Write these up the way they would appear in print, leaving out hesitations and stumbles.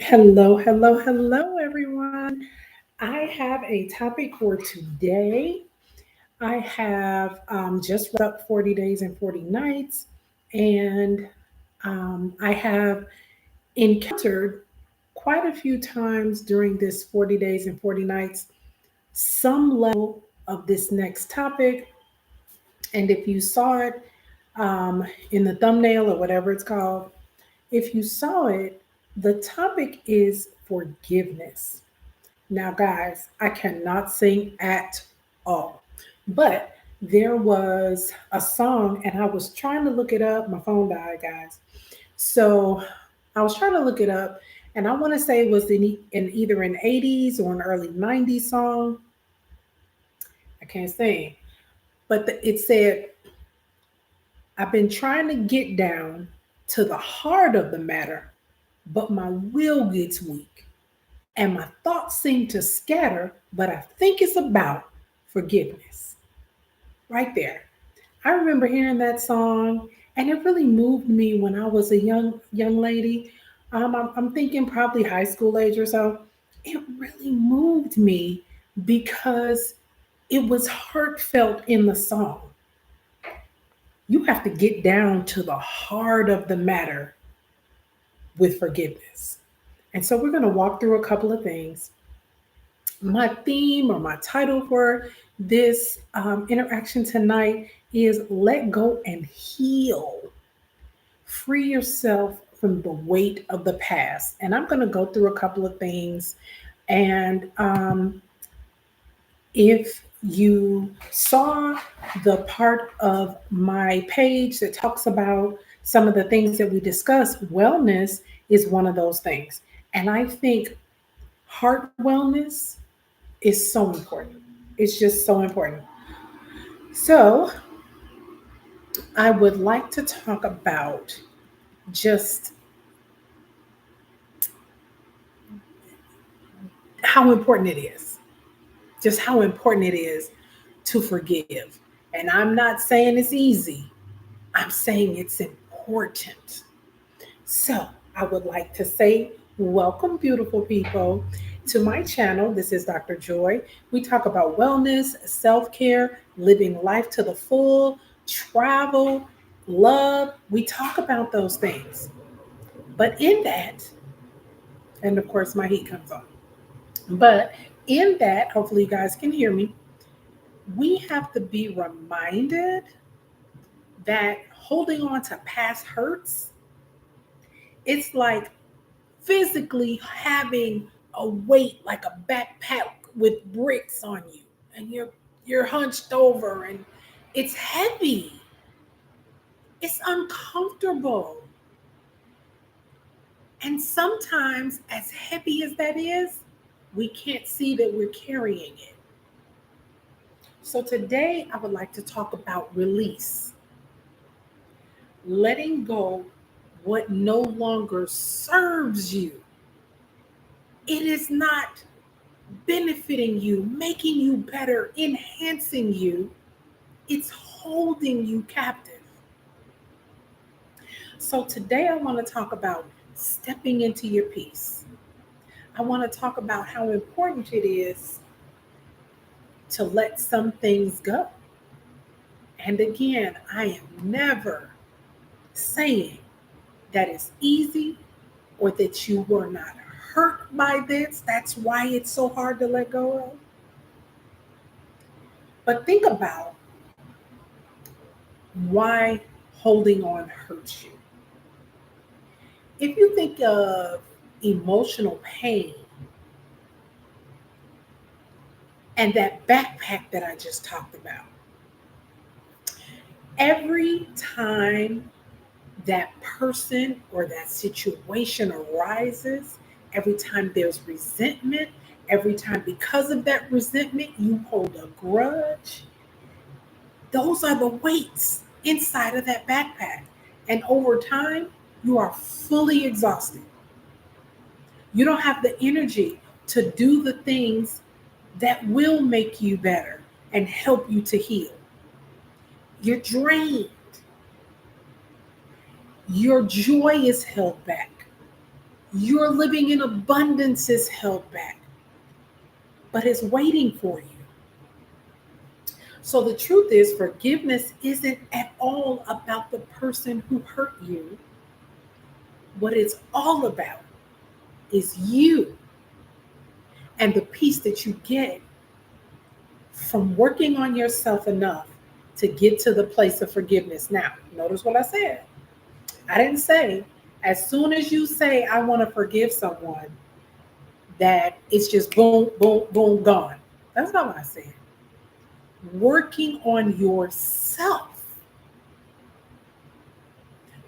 Hello, hello, hello, everyone. I have a topic for today. I have just wrapped up 40 days and 40 nights, and I have encountered quite a few times during this 40 days and 40 nights some level of this next topic. And if you saw it in the thumbnail or whatever it's called, if you saw it, the topic is forgiveness. Now, guys, I cannot sing at all, but there was a song, and I was trying to look it up. My phone died, guys. So I was trying to look it up, and I want to say it was in either an 80s or an early 90s song. I can't sing, but it said, I've been trying to get down to the heart of the matter, but my will gets weak. And my thoughts seem to scatter, but I think it's about forgiveness. Right there. I remember hearing that song, and it really moved me when I was a young lady. I'm thinking probably high school age or so. It really moved me because it was heartfelt in the song. You have to get down to the heart of the matter with forgiveness. And so we're going to walk through a couple of things. My theme or my title for this interaction tonight is Let Go and Heal. Free yourself from the weight of the past. And I'm going to go through a couple of things. And if you saw the part of my page that talks about some of the things that we discuss, wellness is one of those things. And I think heart wellness is so important. It's just so important. So, I would like to talk about just how important it is, just how important it is to forgive. And I'm not saying it's easy, I'm saying it's important. So, I would like to say, welcome, beautiful people, to my channel. This is Dr. Joy. We talk about wellness, self care, living life to the full, travel, love. We talk about those things. But in that, and of course, my heat comes on. But in that, hopefully, you guys can hear me. We have to be reminded that holding on to past hurts, it's like physically having a weight like a backpack with bricks on you, and you're hunched over, and it's heavy, it's uncomfortable, and sometimes, as heavy as that is, we can't see that we're carrying it. So today I would like to talk about release, letting go what no longer serves you. It is not benefiting you, making you better, enhancing you. It's holding you captive. So today I want to talk about stepping into your peace. I want to talk about how important it is to let some things go. And again, I am never saying that it's easy or that you were not hurt by this. That's why it's so hard to let go of. But think about why holding on hurts you. If you think of emotional pain and that backpack that I just talked about, every time that person or that situation arises, every time there's resentment, every time because of that resentment you hold a grudge, those are the weights inside of that backpack. And over time, you are fully exhausted. You don't have the energy to do the things that will make you better and help you to heal. You're drained. Your joy is held back. You're living in abundance is held back, but it's waiting for you. So the truth is, forgiveness isn't at all about the person who hurt you. What it's all about is you and the peace that you get from working on yourself enough to get to the place of forgiveness. Now, notice what I said. I didn't say as soon as you say, I want to forgive someone, that it's just boom, boom, boom, gone. That's not what I said. Working on yourself.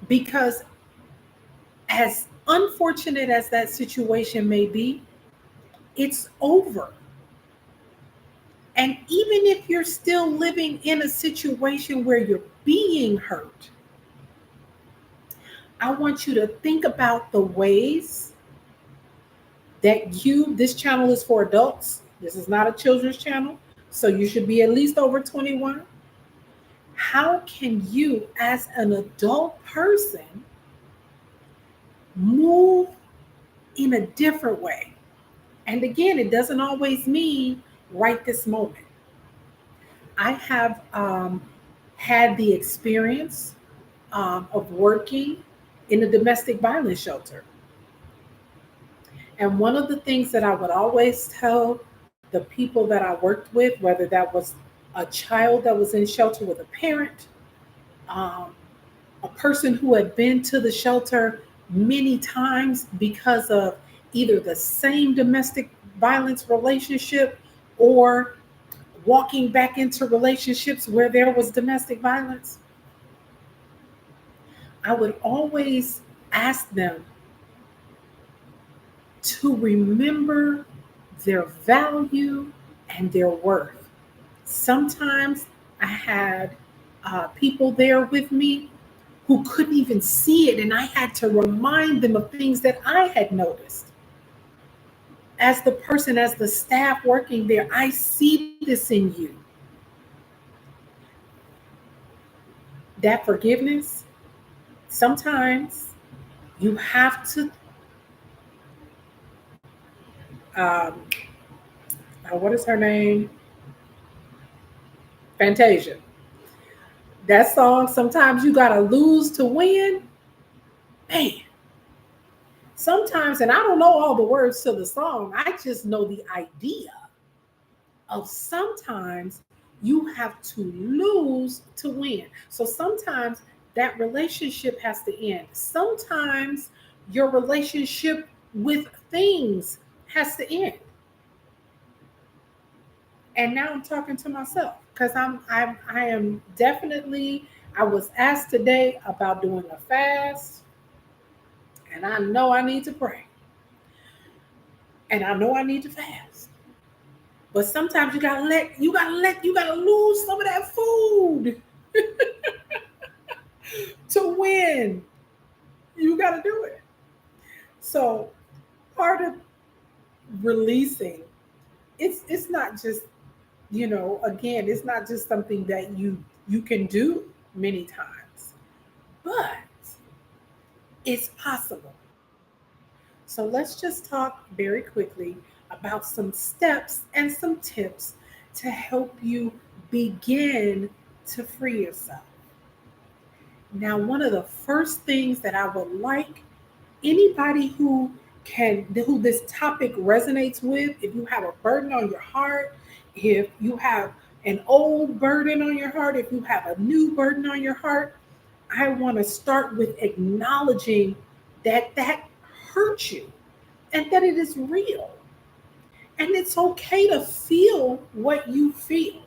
Because as unfortunate as that situation may be, it's over. And even if you're still living in a situation where you're being hurt, I want you to think about the ways that this channel is for adults. This is not a children's channel. So you should be at least over 21. How can you, as an adult person, move in a different way? And again, it doesn't always mean right this moment. I have had the experience of working in a domestic violence shelter. And one of the things that I would always tell the people that I worked with, whether that was a child that was in shelter with a parent, um, a person who had been to the shelter many times because of either the same domestic violence relationship or walking back into relationships where there was domestic violence, I would always ask them to remember their value and their worth. Sometimes I had people there with me who couldn't even see it, and I had to remind them of things that I had noticed. As the person, as the staff working there, I see this in you. That forgiveness, sometimes you have to, um, what is her name? Fantasia. That song, sometimes you got to lose to win. Man, sometimes, and I don't know all the words to the song, I just know the idea of sometimes you have to lose to win. So sometimes that relationship has to end. Sometimes your relationship with things has to end. And now I'm talking to myself because I am definitely, I was asked today about doing a fast, and I know I need to pray. And I know I need to fast. But sometimes you gotta lose some of that food to win. You gotta do it. So part of releasing, it's not just, again, it's not just something that you can do many times, but it's possible. So let's just talk very quickly about some steps and some tips to help you begin to free yourself. Now, one of the first things that I would like anybody who this topic resonates with, if you have a burden on your heart, if you have an old burden on your heart, if you have a new burden on your heart, I want to start with acknowledging that hurts you and that it is real. And it's okay to feel what you feel.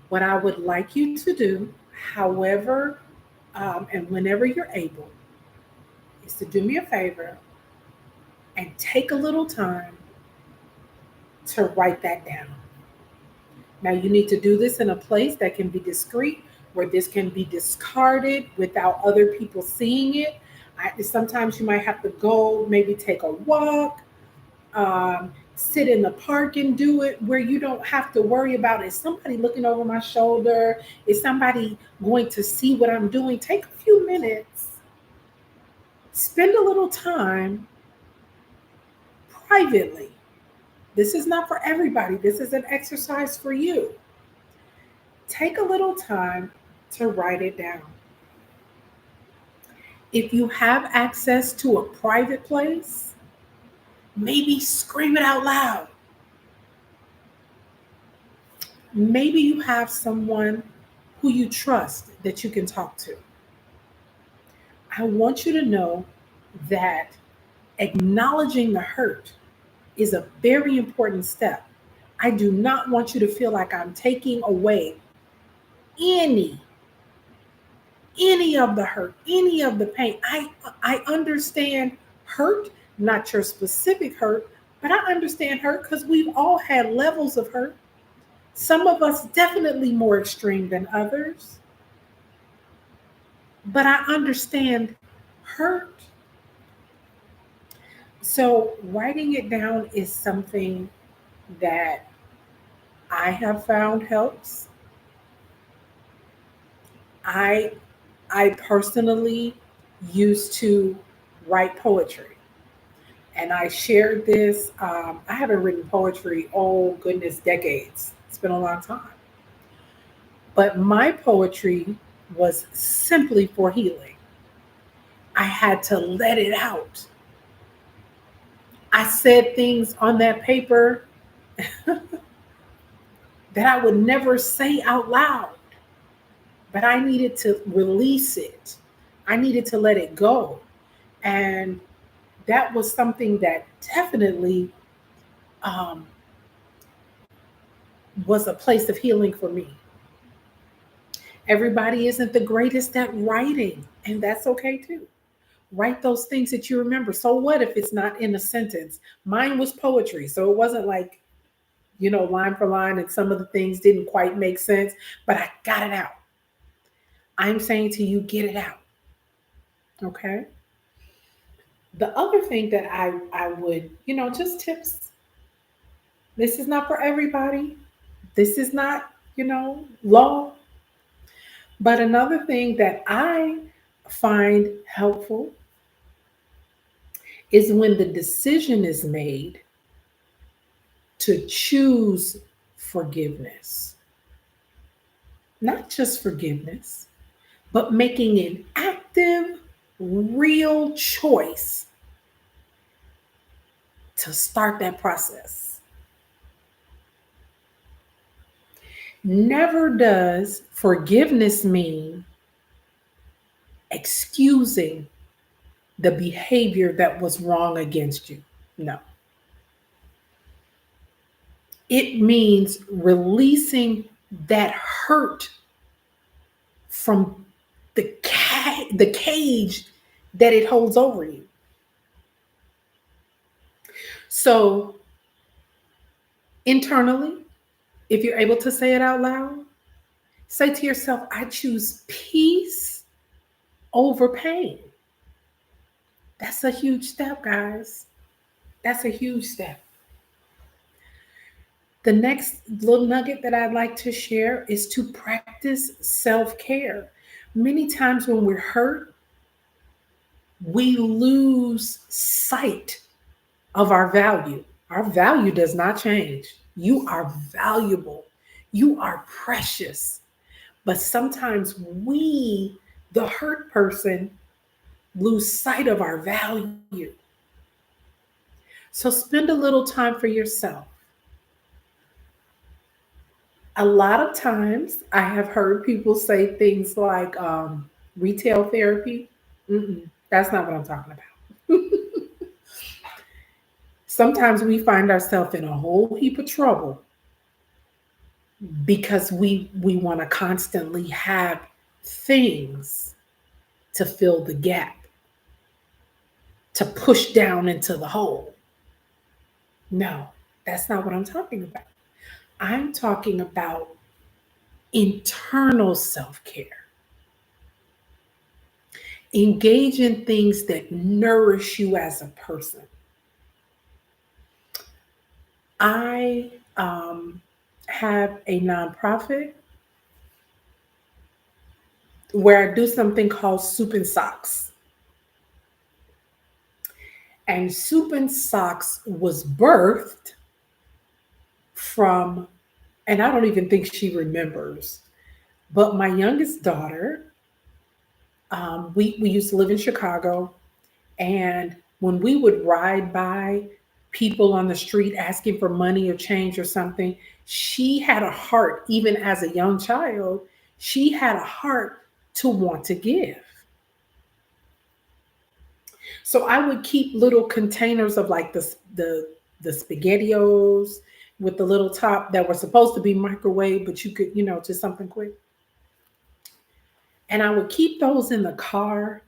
What I would like you to do, however, and whenever you're able, is to do me a favor and take a little time to write that down. Now, you need to do this in a place that can be discreet, where this can be discarded without other people seeing it. Sometimes you might have to go, maybe take a walk, sit in the park and do it where you don't have to worry about, is somebody looking over my shoulder? Is somebody going to see what I'm doing? Take a few minutes Spend a little time privately. This is not for everybody, this is an exercise for you. Take a little time to write it down. If you have access to a private place, maybe scream it out loud. Maybe you have someone who you trust that you can talk to. I want you to know that acknowledging the hurt is a very important step. I do not want you to feel like I'm taking away any any of the hurt, any of the pain. I understand hurt, not your specific hurt, but I understand hurt because we've all had levels of hurt. Some of us definitely more extreme than others, but I understand hurt. So writing it down is something that I have found helps. I I personally used to write poetry. And I shared this. I haven't written poetry, oh goodness, decades. It's been a long time. But my poetry was simply for healing. I had to let it out. I said things on that paper that I would never say out loud, but I needed to release it. I needed to let it go. And that was something that definitely um, was a place of healing for me. Everybody isn't the greatest at writing, and that's okay too. Write those things that you remember. So what if it's not in a sentence? Mine was poetry, so it wasn't like, line for line, and some of the things didn't quite make sense, but I got it out. I'm saying to you, get it out. Okay. The other thing that I would, just tips. This is not for everybody. This is not, law. But another thing that I find helpful is when the decision is made to choose forgiveness. Not just forgiveness, but making an active, real choice to start that process. Never does forgiveness mean excusing the behavior that was wrong against you. No. It means releasing that hurt from the cage that it holds over you. So internally, if you're able to say it out loud, say to yourself, I choose peace over pain. That's a huge step, guys. That's a huge step. The next little nugget that I'd like to share is to practice self care. Many times when we're hurt, we lose sight of our value. Our value does not change. You are valuable, you are precious. But sometimes we, the hurt person, lose sight of our value. So spend a little time for yourself. A lot of times I have heard people say things like retail therapy. That's not what I'm talking about. Sometimes we find ourselves in a whole heap of trouble because we want to constantly have things to fill the gap, to push down into the hole. No, that's not what I'm talking about. I'm talking about internal self care. Engage in things that nourish you as a person. I have a nonprofit where I do something called Soup and Socks. And Soup and Socks was birthed from, and I don't even think she remembers, but my youngest daughter, we used to live in Chicago. And when we would ride by people on the street asking for money or change or something, she had a heart, even as a young child, she had a heart to want to give. So I would keep little containers of like the spaghettios with the little top that were supposed to be microwave, but you could, just something quick. And I would keep those in the car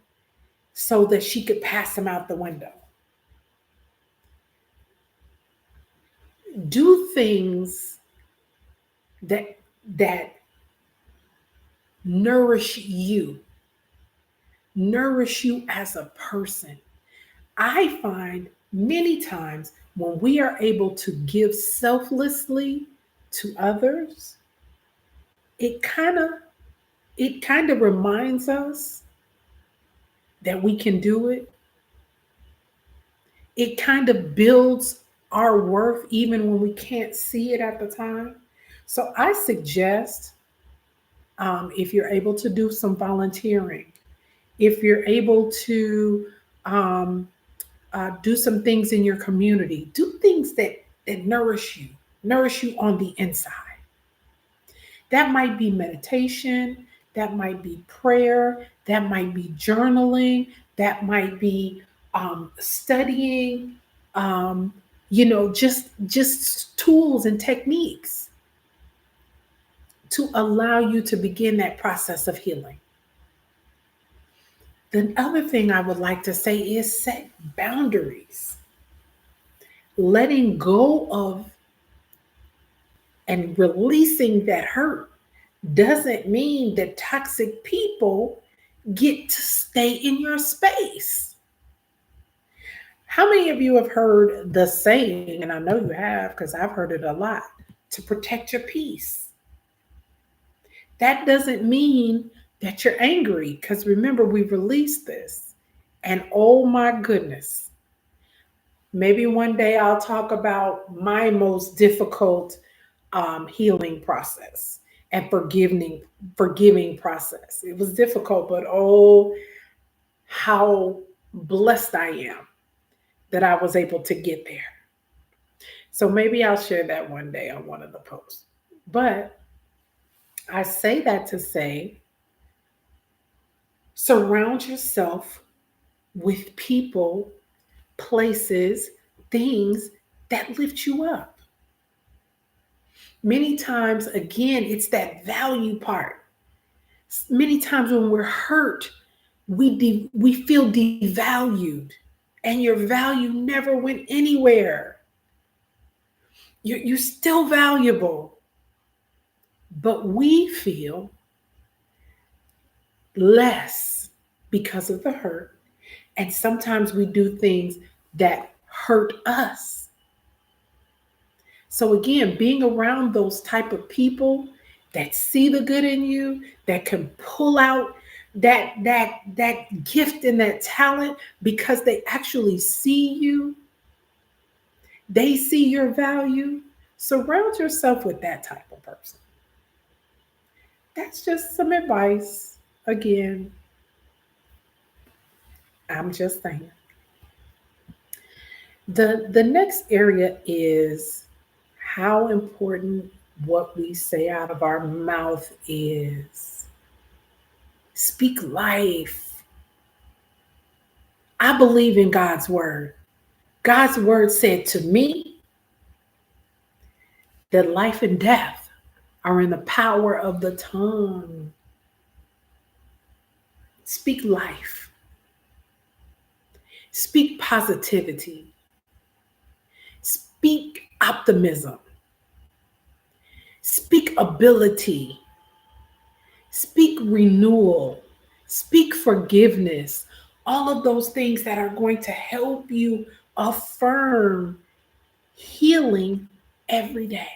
so that she could pass them out the window. Do things that nourish you, nourish you as a person. I find many times when we are able to give selflessly to others, it kind of reminds us that we can do it. It kind of builds our worth even when we can't see it at the time. So I suggest, if you're able to do some volunteering, if you're able to do some things in your community, do things that nourish you on the inside. That might be meditation, that might be prayer, that might be journaling, that might be studying, just tools and techniques to allow you to begin that process of healing. The other thing I would like to say is set boundaries. Letting go of and releasing that hurt doesn't mean that toxic people get to stay in your space. How many of you have heard the saying, and I know you have because I've heard it a lot, to protect your peace? That doesn't mean that you're angry, because remember, we released this. And oh my goodness, maybe one day I'll talk about my most difficult healing process and forgiving process. It was difficult, but oh, how blessed I am that I was able to get there. So maybe I'll share that one day on one of the posts. But I say that to say, surround yourself with people, places, things that lift you up. Many times, again, it's that value part. Many times when we're hurt, we feel devalued, and your value never went anywhere. You're still valuable, but we feel less because of the hurt. And sometimes we do things that hurt us. So again, being around those type of people that see the good in you, that can pull out that gift and that talent because they actually see you, they see your value. Surround yourself with that type of person. That's just some advice. Again, I'm just saying. The next area is how important what we say out of our mouth is. Speak life. I believe in God's word. God's word said to me that life and death are in the power of the tongue. Speak life. Speak positivity. Speak optimism. Speak ability. Speak renewal. Speak forgiveness. All of those things that are going to help you affirm healing every day.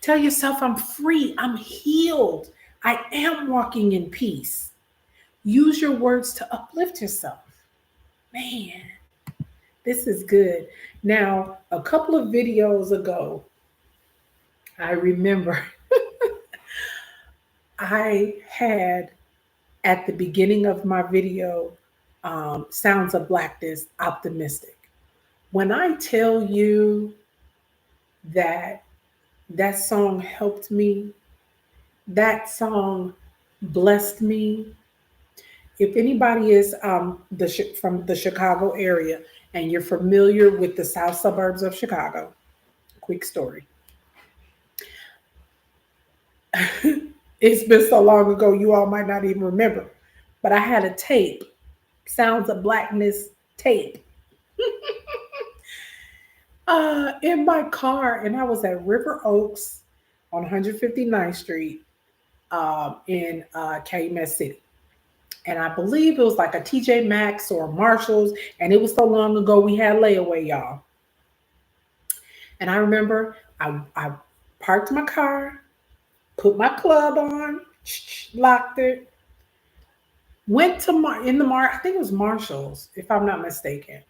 Tell yourself, I'm free, I'm healed, I am walking in peace. Use your words to uplift yourself. Man, this is good. Now, a couple of videos ago, I remember I had at the beginning of my video, Sounds of Blackness, Optimistic. When I tell you that that song helped me, that song blessed me. If anybody is from the Chicago area and you're familiar with the south suburbs of Chicago, quick story. It's been so long ago, you all might not even remember. But I had a tape, Sounds of Blackness tape, in my car, and I was at River Oaks on 159th Street in Calumet City. And I believe it was like a TJ Maxx or Marshalls, and it was so long ago we had layaway, y'all. And I remember I parked my car, put my club on, locked it, went to I think it was Marshalls, if I'm not mistaken.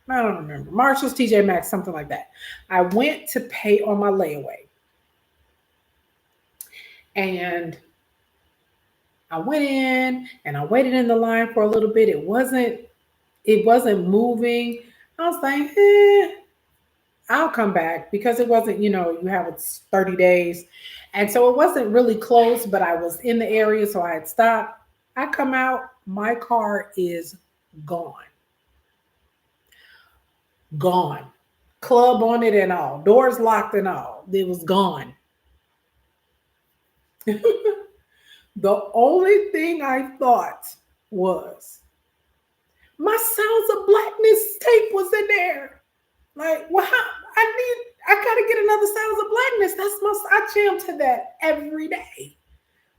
I don't remember. Marshalls, TJ Maxx, something like that. I went to pay on my layaway. And I went in and I waited in the line for a little bit. It wasn't moving. I was like, I'll come back because it wasn't, you have it's 30 days. And so it wasn't really close, but I was in the area, so I had stopped. I come out, my car is gone. Gone. Club on it and all. Doors locked and all. It was gone. The only thing I thought was my Sounds of Blackness tape was in there. Like, well, I gotta get another Sounds of Blackness. I jam to that every day.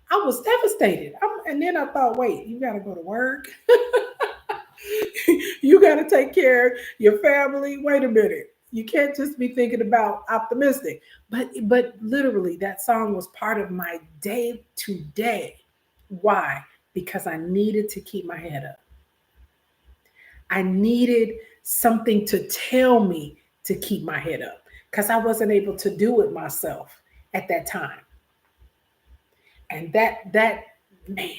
I was devastated. And then I thought, wait, you gotta go to work. You gotta take care of your family. Wait a minute. You can't just be thinking about optimistic. But literally that song was part of my day to day. Why? Because I needed to keep my head up. I needed something to tell me to keep my head up because I wasn't able to do it myself at that time. And that man.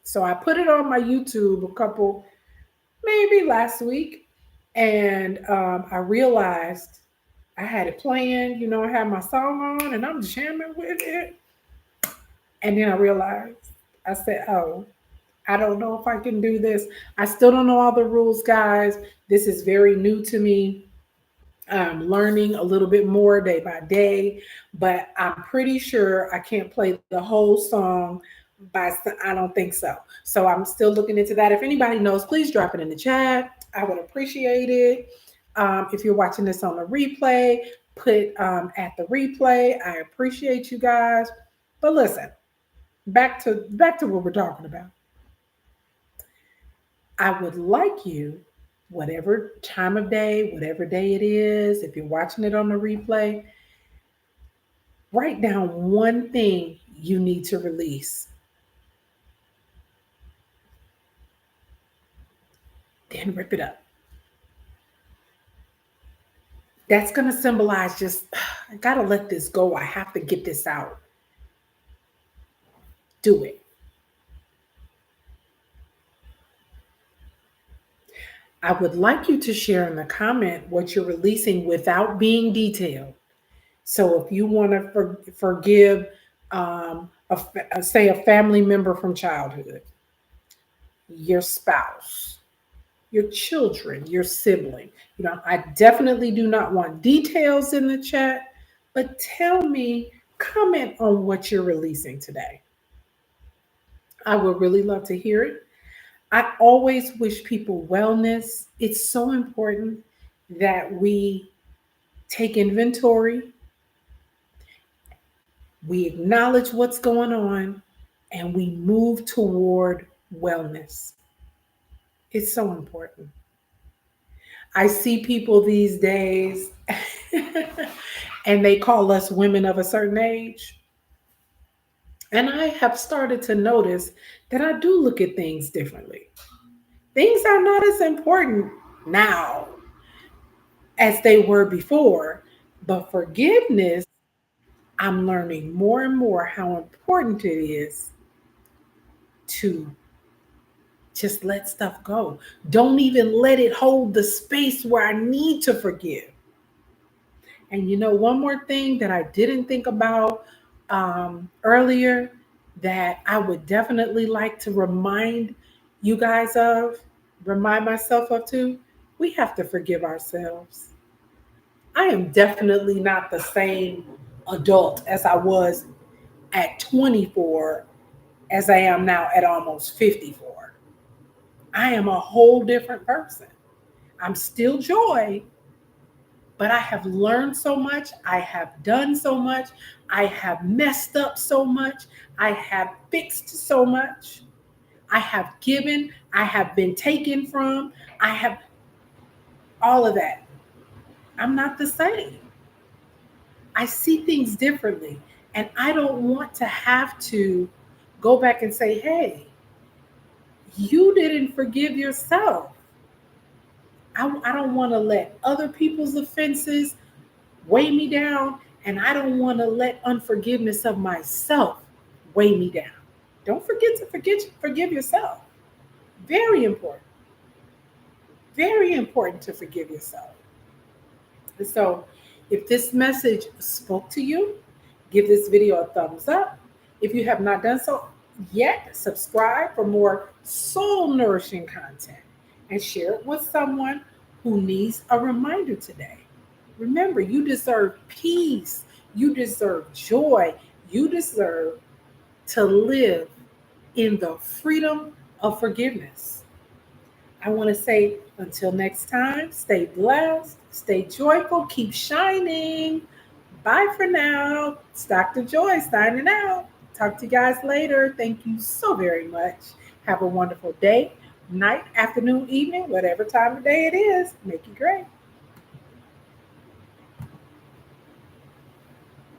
So I put it on my YouTube maybe last week, and I realized I had it playing. I had my song on, and I'm jamming with it. And then I realized, I said, oh, I don't know if I can do this. I still don't know all the rules, guys. This is very new to me. I'm learning a little bit more day by day, but I'm pretty sure I can't play the whole song I don't think so. So I'm still looking into that. If anybody knows, please drop it in the chat. I would appreciate it. If you're watching this on the replay, put at the replay. I appreciate you guys. But listen, back to what we're talking about. I would like you, whatever time of day, whatever day it is, if you're watching it on the replay, write down one thing you need to release. Then rip it up. That's going to symbolize just, I got to let this go. I have to get this out. Do it. I would like you to share in the comment what you're releasing without being detailed. So if you want to forgive, say, a family member from childhood, your spouse, your children, your sibling. I definitely do not want details in the chat, but tell me, comment on what you're releasing today. I would really love to hear it. I always wish people wellness. It's so important that we take inventory, we acknowledge what's going on, and we move toward wellness. It's so important. I see people these days and they call us women of a certain age. And I have started to notice that I do look at things differently. Things are not as important now as they were before, but forgiveness, I'm learning more and more how important it is to just let stuff go. Don't even let it hold the space where I need to forgive. And one more thing that I didn't think about earlier that I would definitely like to remind you guys of, remind myself of too, we have to forgive ourselves. I am definitely not the same adult as I was at 24 as I am now at almost 54. I am a whole different person. I'm still Joy, but I have learned so much. I have done so much. I have messed up so much. I have fixed so much. I have given. I have been taken from. I have all of that. I'm not the same. I see things differently. And I don't want to have to go back and say, hey, you didn't forgive yourself. I don't want to let other people's offenses weigh me down, and I don't want to let unforgiveness of myself weigh me down. Don't forget to forgive yourself. Very important. Very important to forgive yourself. And so, if this message spoke to you, give this video a thumbs up. If you have not done so yet, subscribe for more soul nourishing content and share it with someone who needs a reminder today. Remember, you deserve peace, you deserve joy, you deserve to live in the freedom of forgiveness. I want to say until next time, stay blessed, stay joyful, keep shining. Bye for now. It's Dr. Joy signing out. Talk to you guys later. Thank you so very much. Have a wonderful day, night, afternoon, evening, whatever time of day it is. Make it great.